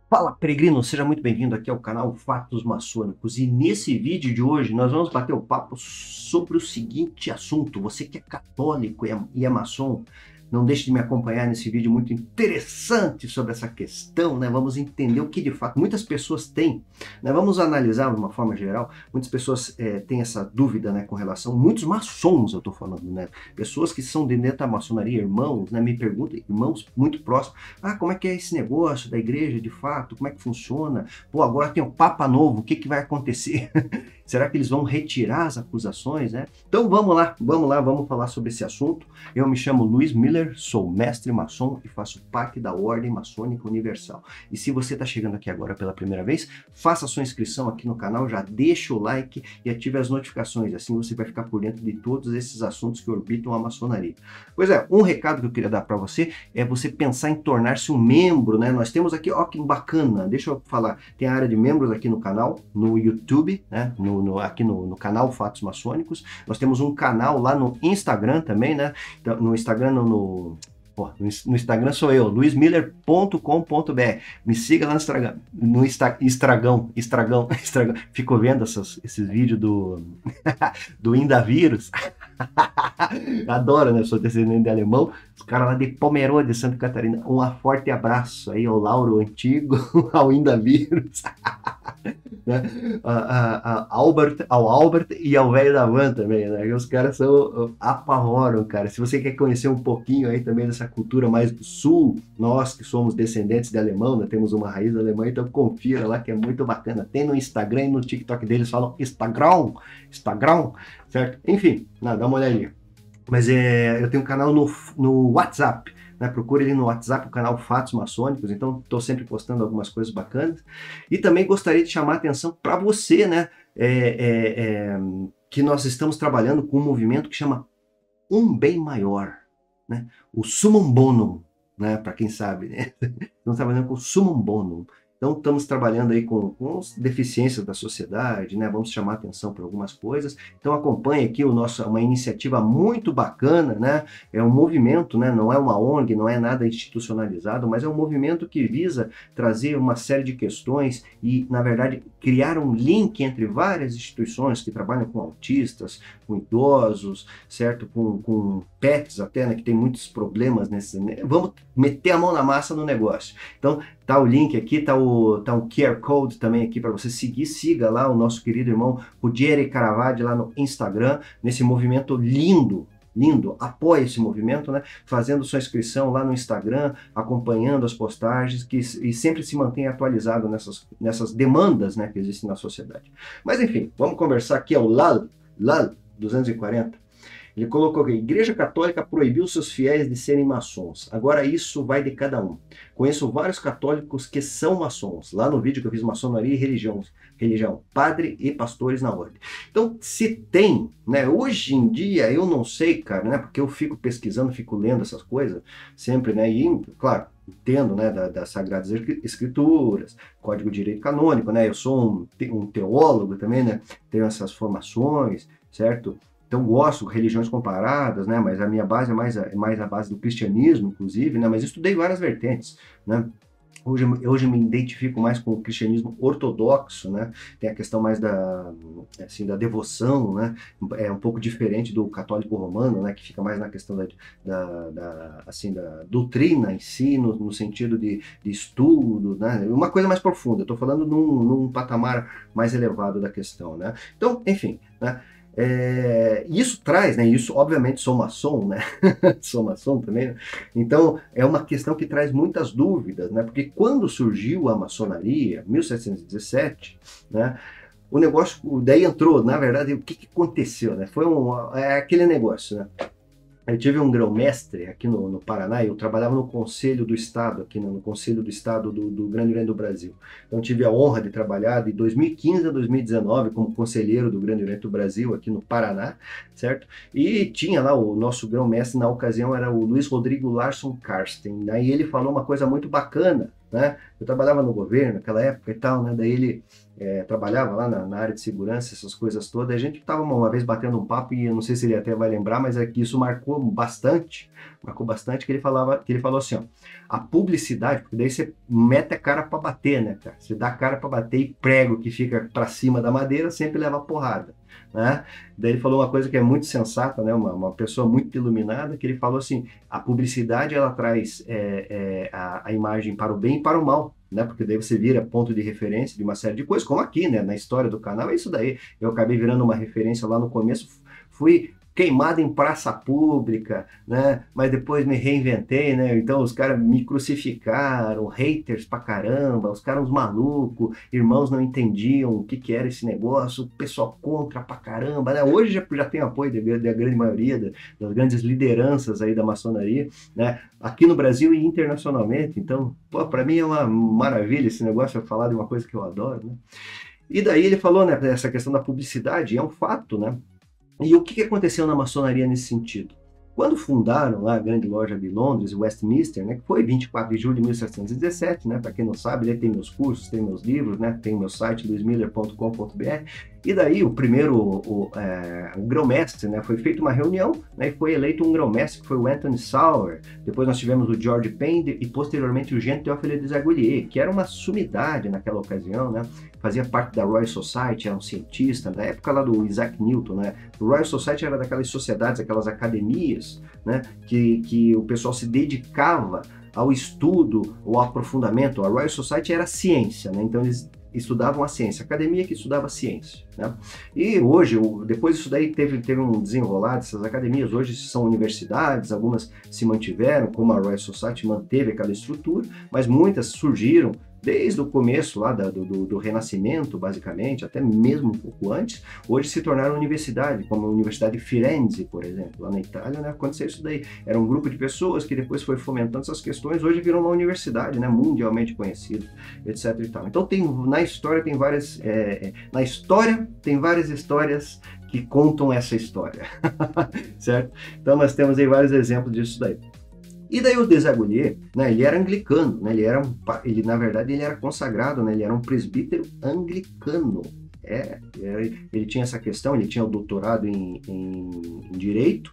Fala, peregrino, seja muito bem-vindo aqui ao canal Fatos Maçônicos. E nesse vídeo de hoje nós vamos bater o papo sobre o seguinte assunto. Você que é católico e é maçom, não deixe de me acompanhar nesse vídeo muito interessante sobre essa questão, né? Vamos entender o que de fato muitas pessoas têm, né? Vamos analisar de uma forma geral. Muitas pessoas têm essa dúvida, né, com relação, muitos maçons eu tô falando, né? Pessoas que são de dentro da maçonaria, irmãos, né? Me perguntam, irmãos muito próximos, como é que é esse negócio da igreja de fato? Como é que funciona? Pô, agora tem o Papa novo, o que que vai acontecer? Será que eles vão retirar as acusações, né? Então vamos falar sobre esse assunto. Eu me chamo Luiz Miller, sou mestre maçom e faço parte da Ordem Maçônica Universal. E se você está chegando aqui agora pela primeira vez, faça a sua inscrição aqui no canal, já deixa o like e ative as notificações, assim você vai ficar por dentro de todos esses assuntos que orbitam a maçonaria. Pois é, um recado que eu queria dar para você é você pensar em tornar-se um membro, né? Nós temos aqui, ó que bacana, deixa eu falar, tem a área de membros aqui no canal, no YouTube, né? Aqui no canal Fatos Maçônicos. Nós temos um canal lá no Instagram também, né? Então, no Instagram, no Instagram sou eu, luismiller.com.br. Me siga lá no Instagram, Estragão. Fico vendo esses vídeos do Indavírus. Adoro, né? Eu sou descendente de alemão. Os caras lá de Pomerode, Santa Catarina. Um forte abraço aí ao Lauro Antigo, ao Indavírus. Né? Ao Albert e ao velho da van também, né? Os caras apavoram, cara. Se você quer conhecer um pouquinho aí também dessa cultura mais do sul, nós que somos descendentes de alemão, né? Temos uma raiz alemã, então confira lá que é muito bacana. Tem no Instagram e no TikTok deles, falam Instagram, certo? Enfim, dá uma olhadinha. Mas eu tenho um canal no WhatsApp, né? Procure ali no WhatsApp o canal Fatos Maçônicos, então estou sempre postando algumas coisas bacanas. E também gostaria de chamar a atenção para você, né? Que nós estamos trabalhando com um movimento que chama Um Bem Maior, né? O Summum Bonum, né? Para quem sabe, né? Estamos trabalhando com o Summum Bonum. Então estamos trabalhando aí com as deficiências da sociedade, né? Vamos chamar atenção para algumas coisas. Então acompanhe aqui uma iniciativa muito bacana, né? É um movimento, né? Não é uma ONG, não é nada institucionalizado, mas é um movimento que visa trazer uma série de questões e, na verdade, criar um link entre várias instituições que trabalham com autistas, com idosos, certo? Com pets até, né? Que tem muitos problemas nesse. Vamos meter a mão na massa no negócio. Então tá o link aqui, tá um QR Code também aqui para você seguir. Siga lá o nosso querido irmão Ruggeri Caravaggi lá no Instagram, nesse movimento lindo. Apoie esse movimento, né? Fazendo sua inscrição lá no Instagram, acompanhando as postagens e sempre se mantenha atualizado nessas demandas, né, que existem na sociedade. Mas enfim, vamos conversar aqui ao Lal 240. Ele colocou que a Igreja Católica proibiu seus fiéis de serem maçons. Agora isso vai de cada um. Conheço vários católicos que são maçons. Lá no vídeo que eu fiz Maçonaria e Religião, padre e pastores na ordem. Então, se tem, né? Hoje em dia, eu não sei, cara, né? Porque eu fico pesquisando, fico lendo essas coisas sempre, né? E, claro, entendo, né, das Sagradas Escrituras, Código de Direito Canônico, né? Eu sou um teólogo também, né? Tenho essas formações, certo? Então gosto de religiões comparadas, né? Mas a minha base é mais a base do cristianismo, inclusive, né? Mas estudei várias vertentes, né? Hoje eu me identifico mais com o cristianismo ortodoxo, né? Tem a questão mais da devoção, né? É um pouco diferente do católico romano, né? Que fica mais na questão da doutrina em si, no sentido de estudo, né? Uma coisa mais profunda. Estou falando num patamar mais elevado da questão, né? Então, enfim, né? Isso traz, né? Isso, obviamente, sou maçom, né? Sou maçom também, né? Então, é uma questão que traz muitas dúvidas, né? Porque quando surgiu a maçonaria, 1717, né? O negócio, daí entrou, na verdade, o que aconteceu, né? Foi aquele negócio, né? Eu tive um grão-mestre aqui no Paraná, eu trabalhava no Conselho do Estado, aqui no Conselho do Estado do Grande Oriente do Brasil. Então tive a honra de trabalhar de 2015 a 2019 como conselheiro do Grande Oriente do Brasil, aqui no Paraná, certo? E tinha lá o nosso grão-mestre, na ocasião era o Luiz Rodrigo Larson Karsten. Aí ele falou uma coisa muito bacana, né? Eu trabalhava no governo naquela época e tal, né? Daí ele trabalhava lá na área de segurança, essas coisas todas. A gente estava uma vez batendo um papo e eu não sei se ele até vai lembrar, mas é que isso marcou bastante, que ele falou assim, ó, a publicidade, porque daí você mete a cara para bater, né, cara? Você dá a cara para bater e prego que fica para cima da madeira sempre leva porrada, né? Daí ele falou uma coisa que é muito sensata, né? Uma pessoa muito iluminada, que ele falou assim, a publicidade ela traz a imagem para o bem e para o mal, né? Porque daí você vira ponto de referência de uma série de coisas, como aqui, né? Na história do canal é isso daí. Eu acabei virando uma referência lá no começo, fui queimado em praça pública, né? Mas depois me reinventei, né? Então os caras me crucificaram, haters pra caramba, os caras uns malucos, irmãos não entendiam o que era esse negócio, o pessoal contra pra caramba, né? Hoje já tem apoio da grande maioria das grandes lideranças aí da maçonaria, né? Aqui no Brasil e internacionalmente. Então, pô, para mim é uma maravilha esse negócio, falar de uma coisa que eu adoro, né? E daí ele falou, né, essa questão da publicidade, é um fato, né? E o que aconteceu na maçonaria nesse sentido? Quando fundaram lá a grande loja de Londres, Westminster, né, que foi 24 de julho de 1717, né, para quem não sabe, tem meus cursos, tem meus livros, né, tem meu site luismiller.com.br, e daí o primeiro, o grão-mestre, né, foi feita uma reunião, né, e foi eleito um grão-mestre, que foi o Anthony Sauer. Depois nós tivemos o George Payne e posteriormente o Jean Théophile Desaguliers, que era uma sumidade naquela ocasião, né, fazia parte da Royal Society, era um cientista, na época lá do Isaac Newton, né, o Royal Society era daquelas sociedades, aquelas academias, né, que o pessoal se dedicava ao estudo, ao aprofundamento. A Royal Society era ciência, né, então eles estudavam a ciência, a academia que estudava a ciência, né? E hoje, depois disso daí teve um desenrolar dessas academias, hoje são universidades, algumas se mantiveram, como a Royal Society manteve aquela estrutura, mas muitas surgiram desde o começo lá do Renascimento, basicamente, até mesmo um pouco antes, hoje se tornaram universidade, como a Universidade de Firenze, por exemplo, lá na Itália, né, aconteceu isso daí. Era um grupo de pessoas que depois foi fomentando essas questões, hoje virou uma universidade, né, mundialmente conhecida, etc. e tal. Então na história tem várias histórias que contam essa história, certo? Então nós temos aí vários exemplos disso daí. E daí o Desaguliers, né, ele era anglicano, né, ele na verdade ele era consagrado, né, ele era um presbítero anglicano. Ele tinha essa questão, ele tinha o doutorado em direito,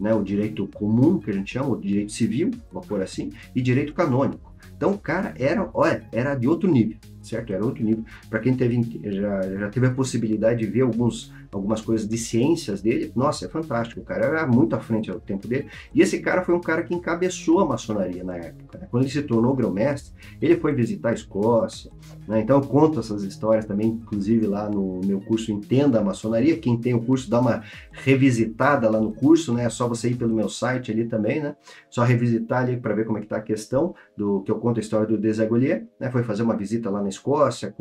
né, o direito comum, que a gente chama, o direito civil, vamos pôr assim, e direito canônico. Então o cara era de outro nível, certo? Era outro nível. Para quem já teve a possibilidade de ver algumas coisas de ciências dele, nossa, é fantástico. O cara era muito à frente ao tempo dele. E esse cara foi um cara que encabeçou a maçonaria na época, né? Quando ele se tornou grão-mestre, ele foi visitar a Escócia, né? Então eu conto essas histórias também, inclusive lá no meu curso Entenda a Maçonaria. Quem tem o curso, dá uma revisitada lá no curso, né? É só você ir pelo meu site ali também, né? Só revisitar ali para ver como é que tá a questão do que eu conto a história do Desaguliers, né? Foi fazer uma visita lá na Escócia,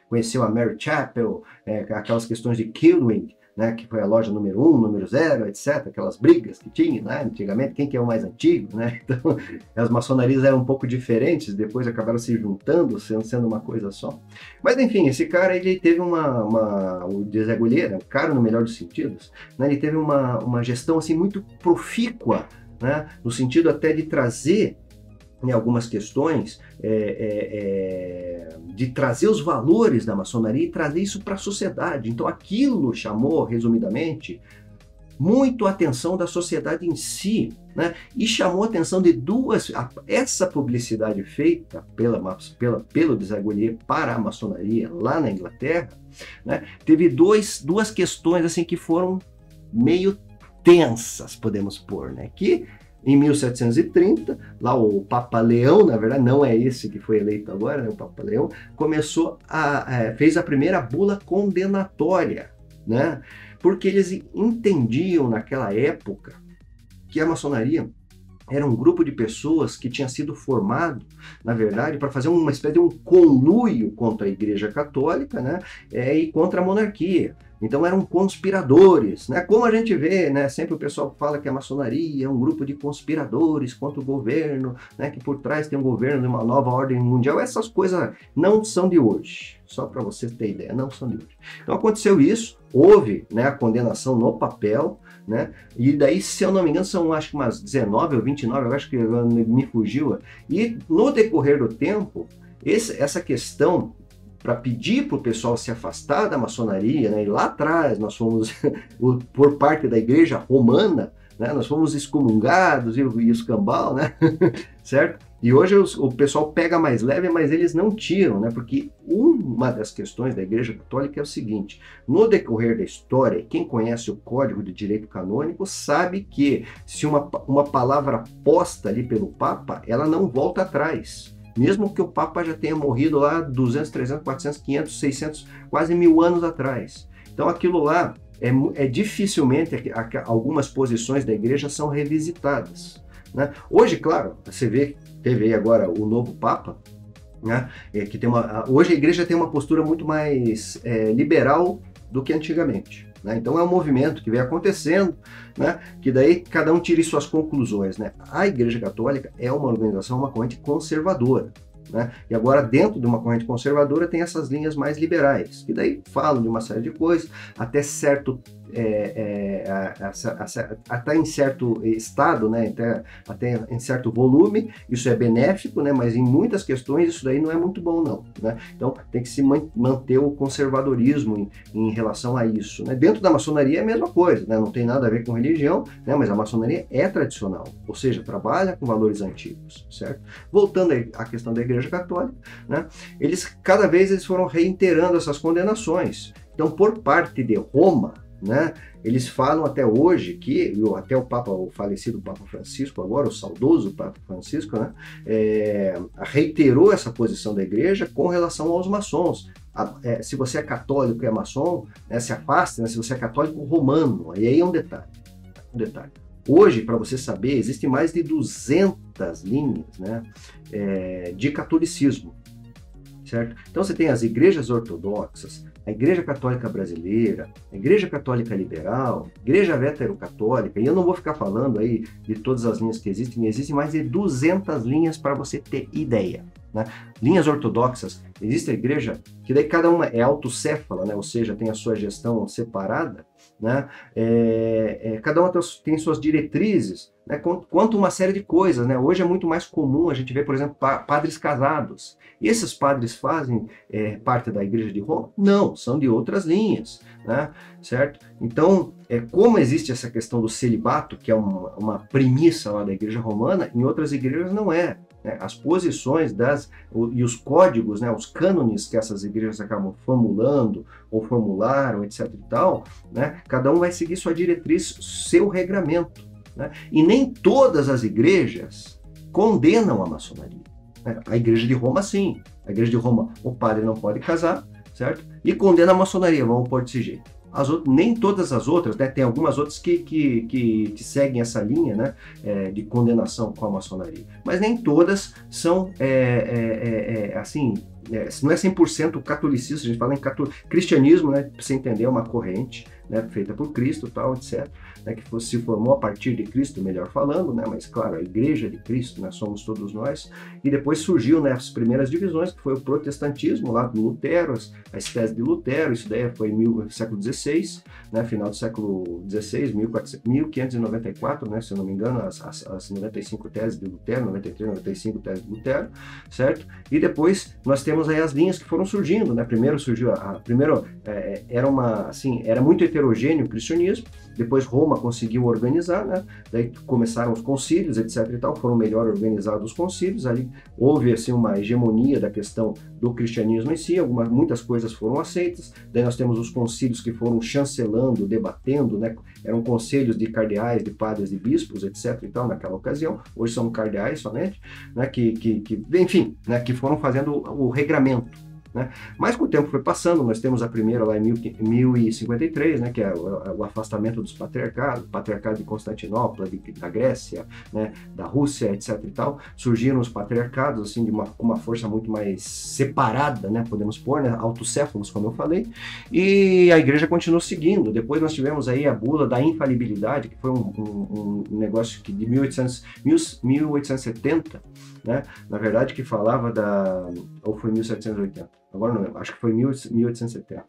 conheceu a Mary Chapel, aquelas questões de Kilwing, né, que foi a loja número 1, número 0, etc., aquelas brigas que tinha, né, antigamente, quem que é o mais antigo, né, então as maçonarias eram um pouco diferentes, depois acabaram se juntando, sendo uma coisa só. Mas enfim, esse cara, ele teve o Desaguliers, um cara no melhor dos sentidos, né, ele teve uma gestão assim muito profícua, né, no sentido até de trazer em algumas questões, de trazer os valores da maçonaria e trazer isso para a sociedade. Então aquilo chamou, resumidamente, muito a atenção da sociedade em si, né? E chamou a atenção de essa publicidade feita pelo Desaguliers para a maçonaria lá na Inglaterra, né? Teve duas questões assim que foram meio tensas, podemos pôr, né? Que em 1730, lá o Papa Leão, na verdade não é esse que foi eleito agora, né, o Papa Leão, fez a primeira bula condenatória, né, porque eles entendiam naquela época que a maçonaria era um grupo de pessoas que tinha sido formado, na verdade, para fazer uma espécie de um conluio contra a Igreja Católica, né, e contra a monarquia. Então eram conspiradores, né? Como a gente vê, né? Sempre o pessoal fala que a maçonaria é um grupo de conspiradores contra o governo, né? Que por trás tem um governo de uma nova ordem mundial. Essas coisas não são de hoje, só para vocês terem ideia, não são de hoje. Então aconteceu isso, houve, né, a condenação no papel, né? E daí, se eu não me engano, são acho que umas 19 ou 29, eu acho que me fugiu. E no decorrer do tempo, essa questão para pedir para o pessoal se afastar da maçonaria, né? E lá atrás nós fomos, por parte da igreja romana, né? Nós fomos excomungados e o escambau, né? Certo? E hoje o pessoal pega mais leve, mas eles não tiram, né? Porque uma das questões da Igreja Católica é o seguinte: no decorrer da história, quem conhece o Código de Direito Canônico sabe que se uma palavra posta ali pelo Papa, ela não volta atrás. Mesmo que o Papa já tenha morrido lá 200, 300, 400, 500, 600, quase 1000 anos atrás. Então aquilo lá, dificilmente algumas posições da Igreja são revisitadas, né? Hoje, claro, você teve aí agora o novo Papa, né? Que hoje a Igreja tem uma postura muito mais liberal do que antigamente, né? Então é um movimento que vem acontecendo, né? Que daí cada um tire suas conclusões, né? A Igreja Católica é uma organização, uma corrente conservadora, né? E agora, dentro de uma corrente conservadora, tem essas linhas mais liberais, que daí falam de uma série de coisas, até certo até em certo estado, né? Até em certo volume, isso é benéfico, né? Mas em muitas questões isso daí não é muito bom, não, né? Então tem que se manter o conservadorismo em relação a isso, né? Dentro da maçonaria é a mesma coisa, né? Não tem nada a ver com religião, né? Mas a maçonaria é tradicional, ou seja, trabalha com valores antigos, certo? Voltando à questão da Igreja Católica, né? Cada vez eles foram reiterando essas condenações. Então, por parte de Roma, né, eles falam até hoje que, até o falecido Papa Francisco agora, o saudoso Papa Francisco, né, reiterou essa posição da Igreja com relação aos maçons. Se você é católico e é maçom, né, se afaste, né, se você é católico romano. E aí é um detalhe. Hoje, para você saber, existem mais de 200 linhas, né, de catolicismo, certo? Então você tem as igrejas ortodoxas, a Igreja Católica Brasileira, a Igreja Católica Liberal, a Igreja Veterocatólica, e eu não vou ficar falando aí de todas as linhas que existem mais de 200 linhas para você ter ideia, né? Linhas ortodoxas, existe a igreja que daí cada uma é autocéfala, né? Ou seja, tem a sua gestão separada, né? Cada uma tem suas diretrizes, né? Quanto uma série de coisas, né? Hoje é muito mais comum a gente ver, por exemplo, padres casados. E esses padres fazem parte da Igreja de Roma? Não, são de outras linhas, né? Certo? Então, como existe essa questão do celibato, que é uma premissa lá da Igreja Romana, em outras igrejas não é. As posições e os códigos, né, os cânones que essas igrejas acabam formulando ou formularam, etc. e tal, né, cada um vai seguir sua diretriz, seu regramento, né? E nem todas as igrejas condenam a maçonaria, né? A Igreja de Roma, sim. A Igreja de Roma, o padre não pode casar, certo? E condena a maçonaria, vamos pôr desse jeito. Nem todas as outras, né? Tem algumas outras que seguem essa linha, né, de condenação com a maçonaria, mas nem todas são assim, não é 100% catolicismo. A gente fala em cristianismo, né, para você entender, é uma corrente, né, feita por Cristo, tal, etc., né, que se formou a partir de Cristo, melhor falando, né, mas claro, a Igreja de Cristo, né, somos todos nós. E depois surgiu, né, as primeiras divisões, que foi o protestantismo lá do Lutero, as teses de Lutero. Isso daí foi século XVI, né, final do século XVI, 1594, né, se eu não me engano, as 95 teses de Lutero, 93, 95 teses de Lutero, certo? E depois nós temos aí as linhas que foram surgindo, né? Primeiro surgiu era muito heterogêneo o cristianismo. Depois Roma conseguiu organizar, né? Daí começaram os concílios, etc. e tal, foram melhor organizados os concílios. Ali houve assim uma hegemonia da questão do cristianismo em si, muitas coisas foram aceitas. Daí nós temos os concílios que foram chancelando, debatendo, né? Eram conselhos de cardeais, de padres, de bispos, etc. e tal, naquela ocasião. Hoje são cardeais somente, né? Enfim, né? Que foram fazendo o regramento, né? Mas com o tempo foi passando, nós temos a primeira lá em 1053, né, que é o afastamento dos patriarcado de Constantinopla, da Grécia, né, da Rússia, etc. e tal. Surgiram os patriarcados assim, com uma força muito mais separada, né, podemos pôr, né, autocéfalos, como eu falei, e a igreja continuou seguindo. Depois nós tivemos aí a bula da infalibilidade, que foi um negócio que de 1870, né, na verdade, que falava ou foi 1780, agora não lembro, acho que foi 1870,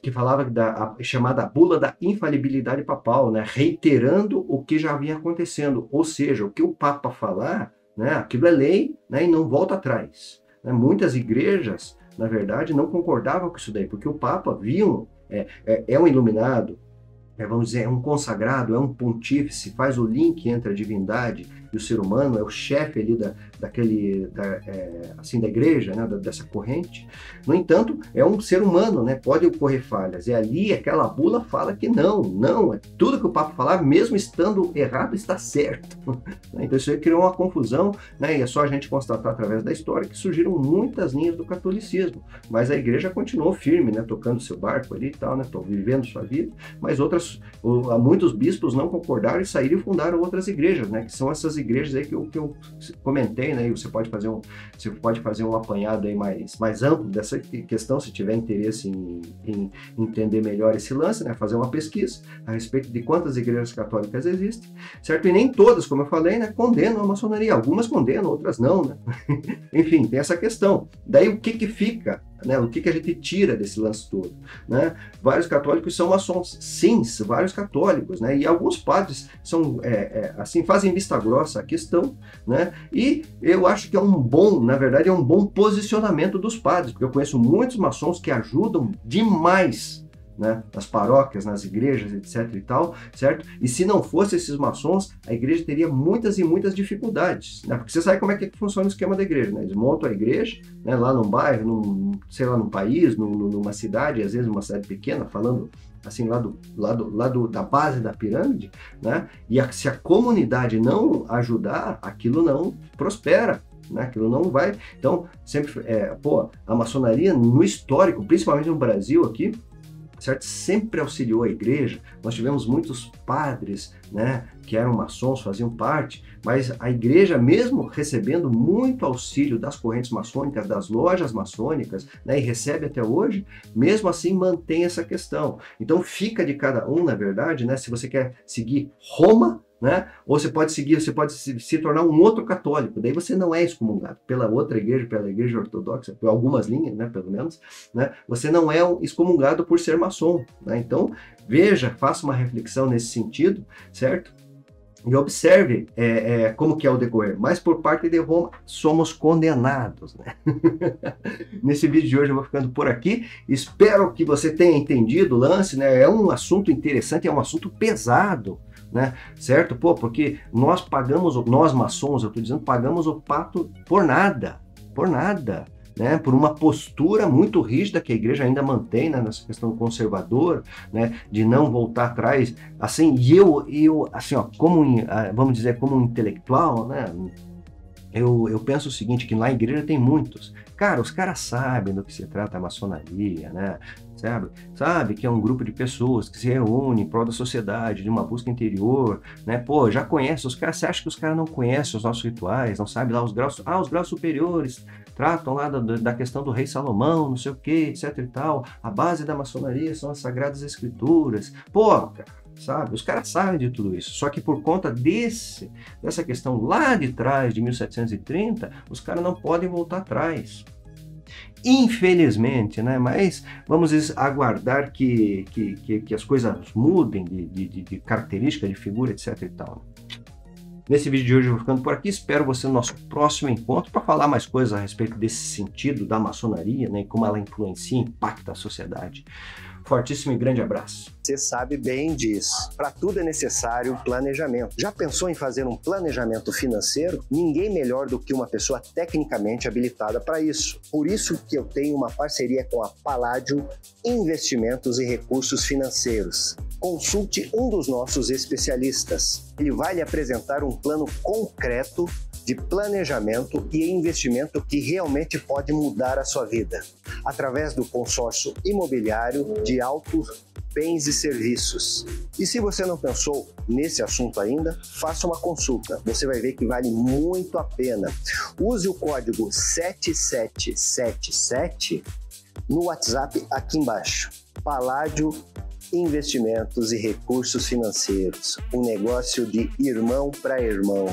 que falava da chamada bula da infalibilidade papal, né, reiterando o que já vinha acontecendo, ou seja, o que o Papa falar, né, aquilo é lei, né, e não volta atrás. Né? Muitas igrejas, na verdade, não concordavam com isso daí, porque o Papa viam, é um iluminado, vamos dizer, é um consagrado, é um pontífice, faz o link entre a divindade e o ser humano, é o chefe ali da igreja, né, dessa corrente. No entanto, é um ser humano, né, pode ocorrer falhas. E ali, aquela bula fala que não, é tudo que o Papa falar, mesmo estando errado, está certo. Então isso aí criou uma confusão, né, e é só a gente constatar através da história que surgiram muitas linhas do catolicismo, mas a igreja continuou firme, né, tocando seu barco ali e tal, né, vivendo sua vida, mas muitos bispos não concordaram e saíram e fundaram outras igrejas, né, que são essas igrejas aí que eu comentei, né, e você pode fazer um apanhado aí mais amplo dessa questão, se tiver interesse em entender melhor esse lance, né, fazer uma pesquisa a respeito de quantas igrejas católicas existem, certo? E nem todas, como eu falei, né, condenam a maçonaria, algumas condenam, outras não, né? Enfim, tem essa questão. Daí o que fica? Né, o que a gente tira desse lance todo? Né? Vários católicos são maçons, sim, vários católicos, né? E alguns padres são, assim, fazem vista grossa a questão, né? E eu acho que na verdade, é um bom posicionamento dos padres, porque eu conheço muitos maçons que ajudam demais, né, nas paróquias, nas igrejas, etc e tal, certo? E se não fosse esses maçons, a igreja teria muitas e muitas dificuldades, né? Porque você sabe como é que funciona o esquema da igreja, né? Eles montam a igreja, né, lá num bairro, sei lá, num país, numa cidade, às vezes uma cidade pequena, falando assim, lá da base da pirâmide, né? E se a comunidade não ajudar, aquilo não prospera, né? Aquilo não vai. Então, sempre, a maçonaria no histórico, principalmente no Brasil aqui, certo? Sempre auxiliou a igreja. Nós tivemos muitos padres, né, que eram maçons, faziam parte, mas a igreja, mesmo recebendo muito auxílio das correntes maçônicas, das lojas maçônicas, né, e recebe até hoje, mesmo assim mantém essa questão. Então fica de cada um, na verdade, né, se você quer seguir Roma, né? Ou você pode se tornar um outro católico, daí você não é excomungado pela outra igreja, pela igreja ortodoxa, por algumas linhas, né, pelo menos, né? Você não é excomungado por ser maçom, né? Então, veja, faça uma reflexão nesse sentido, certo? E observe como que é o decorrer. Mas por parte de Roma, somos condenados, né? Nesse vídeo de hoje eu vou ficando por aqui. Espero que você tenha entendido o lance, né? É um assunto interessante, é um assunto pesado, né? Certo? Porque nós maçons, eu estou dizendo, pagamos o pato por nada, né? Por uma postura muito rígida que a igreja ainda mantém, né? Nessa questão conservadora, né? De não voltar atrás, assim, e eu assim, ó, vamos dizer, como um intelectual, né? Eu penso o seguinte, que lá na igreja tem muitos. Cara, os caras sabem do que se trata a maçonaria, né? Sabe que é um grupo de pessoas que se reúne em prol da sociedade, de uma busca interior, né? Pô, já conhece os caras, você acha que os caras não conhecem os nossos rituais, não sabem lá os graus superiores, tratam lá da questão do rei Salomão, não sei o que, etc e tal. A base da maçonaria são as Sagradas Escrituras. Pô, cara, sabe? Os caras sabem de tudo isso, só que por conta dessa questão lá de trás, de 1730, os caras não podem voltar atrás. Infelizmente, né? Mas vamos aguardar que as coisas mudem de característica, de figura, etc e tal. Nesse vídeo de hoje eu vou ficando por aqui, espero você no nosso próximo encontro para falar mais coisas a respeito desse sentido da maçonaria, né? E como ela influencia e impacta a sociedade. Fortíssimo e grande abraço. Você sabe bem disso. Para tudo é necessário planejamento. Já pensou em fazer um planejamento financeiro? Ninguém melhor do que uma pessoa tecnicamente habilitada para isso. Por isso que eu tenho uma parceria com a Palladio Investimentos e Recursos Financeiros. Consulte um dos nossos especialistas. Ele vai lhe apresentar um plano concreto de planejamento e investimento que realmente pode mudar a sua vida, através do consórcio imobiliário de altos bens e serviços. E se você não pensou nesse assunto ainda, faça uma consulta, você vai ver que vale muito a pena. Use o código 7777 no WhatsApp aqui embaixo. Palladio Investimentos e Recursos Financeiros, um negócio de irmão para irmão.